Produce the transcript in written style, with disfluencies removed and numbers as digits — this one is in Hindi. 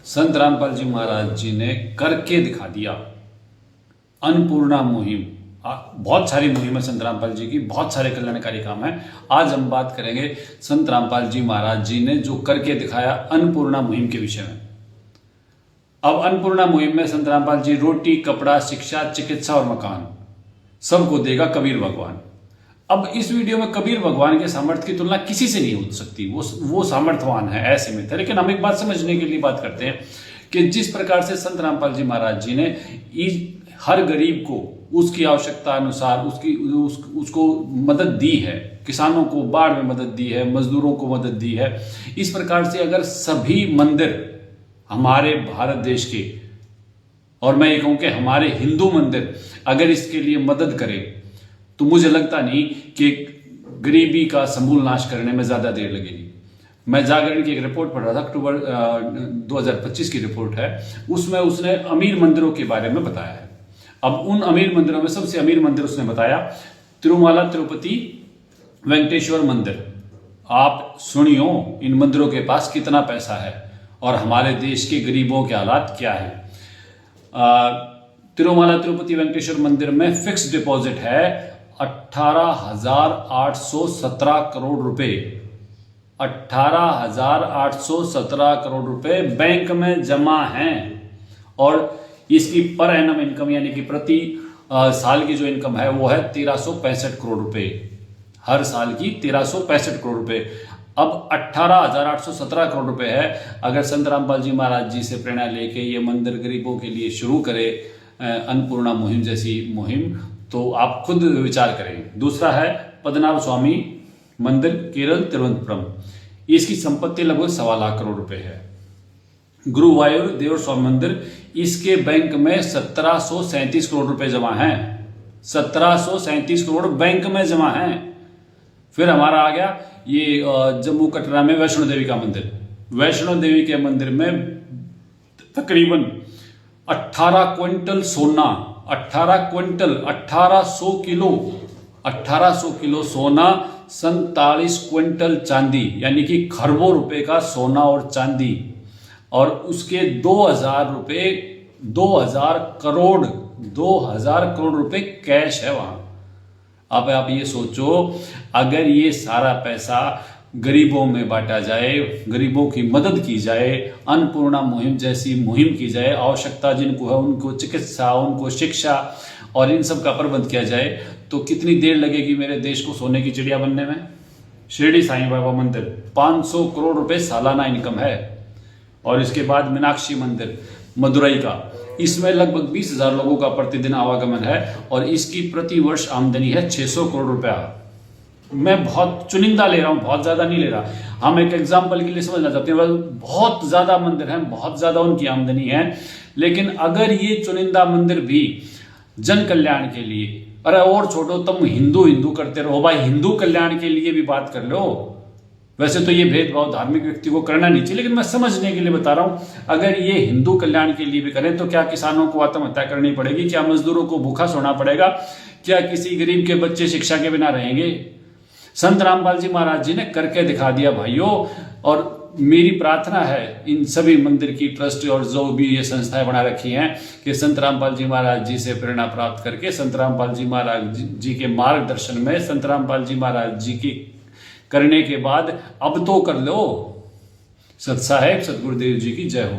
संत रामपाल जी महाराज जी ने करके दिखा दिया। अन्नपूर्णा मुहिम, बहुत सारी मुहिम है संत रामपाल जी की, बहुत सारे कल्याणकारी काम है। आज हम बात करेंगे संत रामपाल जी महाराज जी ने जो करके दिखाया अन्नपूर्णा मुहिम के विषय में। अब अन्नपूर्णा मुहिम में संत रामपाल जी रोटी, कपड़ा, शिक्षा, चिकित्सा और मकान सबको देगा कबीर भगवान। अब इस वीडियो में कबीर भगवान के सामर्थ्य की तुलना किसी से नहीं हो सकती, वो सामर्थ्यवान है, ऐसे में थे। लेकिन हम एक बात समझने के लिए बात करते हैं कि जिस प्रकार से संत रामपाल जी महाराज जी ने हर गरीब को उसकी आवश्यकता अनुसार उसको मदद दी है, किसानों को बाढ़ में मदद दी है, मजदूरों को मदद दी है, इस प्रकार से अगर सभी मंदिर हमारे भारत देश के, और मैं ये कहूं कि हमारे हिंदू मंदिर अगर इसके लिए मदद करें तो मुझे लगता नहीं कि गरीबी का समूल नाश करने में ज्यादा देर लगेगी। मैं जागरण की एक रिपोर्ट पढ़ रहा था, अक्टूबर 2025 की रिपोर्ट है, उसमें उसने अमीर मंदिरों के बारे में बताया है। अब उन अमीर मंदिरों में सबसे अमीर मंदिर उसने बताया तिरुमाला तिरुपति वेंकटेश्वर मंदिर। आप सुनियो इन मंदिरों के पास कितना पैसा है और हमारे देश के गरीबों के हालात क्या है। तिरुमाला तिरुपति वेंकटेश्वर मंदिर में फिक्स डिपॉजिट है 18,817 करोड़ रुपए। 18,817 करोड़ रुपए बैंक में जमा हैं और इसकी पर एनम इनकम यानी कि प्रति साल की जो इनकम है वो है 1365 करोड़ रुपए। हर साल की 1365 करोड़ रुपए। अब 18,817 करोड़ रुपए है। अगर संत रामपाल जी महाराज जी से प्रेरणा लेके ये मंदिर गरीबों के लिए शुरू करे, अन्नपूर्णा मुहिम जैसी मुहिम, तो आप खुद विचार करें। दूसरा है पद्मनाभ स्वामी मंदिर केरल तिरुवनंतपुरम, इसकी संपत्ति लगभग 1.25 लाख करोड़ रुपए है। गुरुवायूर देवर स्वामी मंदिर, इसके बैंक में 1737 करोड़ रुपए जमा हैं। 1737 करोड़ बैंक में जमा हैं। फिर हमारा आ गया ये जम्मू कटरा में वैष्णो देवी का मंदिर। वैष्णो देवी के मंदिर में तकरीबन 18 क्विंटल सोना, 18 क्विंटल 1800 किलो 1800 किलो सोना, 47 क्विंटल चांदी, यानी कि खरबों रुपए का सोना और चांदी, और उसके 2000 करोड़ रुपए कैश है वहां। अब आप ये सोचो, अगर ये सारा पैसा गरीबों में बांटा जाए, गरीबों की मदद की जाए, अन्नपूर्णा मुहिम जैसी मुहिम की जाए, आवश्यकता जिनको है उनको चिकित्सा, उनको शिक्षा और इन सब का प्रबंध किया जाए, तो कितनी देर लगेगी मेरे देश को सोने की चिड़िया बनने में। शिरडी साईं बाबा मंदिर 500 करोड़ रुपए सालाना इनकम है। और इसके बाद मीनाक्षी मंदिर मदुरई का, इसमें लगभग 20,000 लोगों का प्रतिदिन आवागमन है और इसकी प्रति वर्ष आमदनी है 600 करोड़ रुपया। मैं बहुत चुनिंदा ले रहा हूं, बहुत ज्यादा नहीं ले रहा। हम एक एग्जाम्पल के लिए समझना चाहते हैं, बहुत ज्यादा मंदिर हैं, बहुत ज्यादा उनकी आमदनी है, लेकिन अगर ये चुनिंदा मंदिर भी जन कल्याण के लिए, अरे और छोड़ो, तुम हिंदू करते रहो भाई, हिंदू कल्याण के लिए भी बात कर लो। वैसे तो ये भेदभाव धार्मिक व्यक्ति को करना नहीं चाहिए, लेकिन मैं समझने के लिए बता रहा हूं, अगर ये हिंदू कल्याण के लिए भी करें तो क्या किसानों को आत्महत्या करनी पड़ेगी? क्या मजदूरों को भूखा सोना पड़ेगा? क्या किसी गरीब के बच्चे शिक्षा के बिना रहेंगे? संत रामपाल जी महाराज जी ने करके दिखा दिया भाइयों। और मेरी प्रार्थना है इन सभी मंदिर की ट्रस्ट और जो भी ये संस्थाएं बना रखी हैं कि संत रामपाल जी महाराज जी से प्रेरणा प्राप्त करके संत रामपाल जी महाराज जी के मार्गदर्शन में, संत रामपाल जी महाराज जी की करने के बाद अब तो कर लो। सत साहेब सतगुरुदेव जी की जय हो।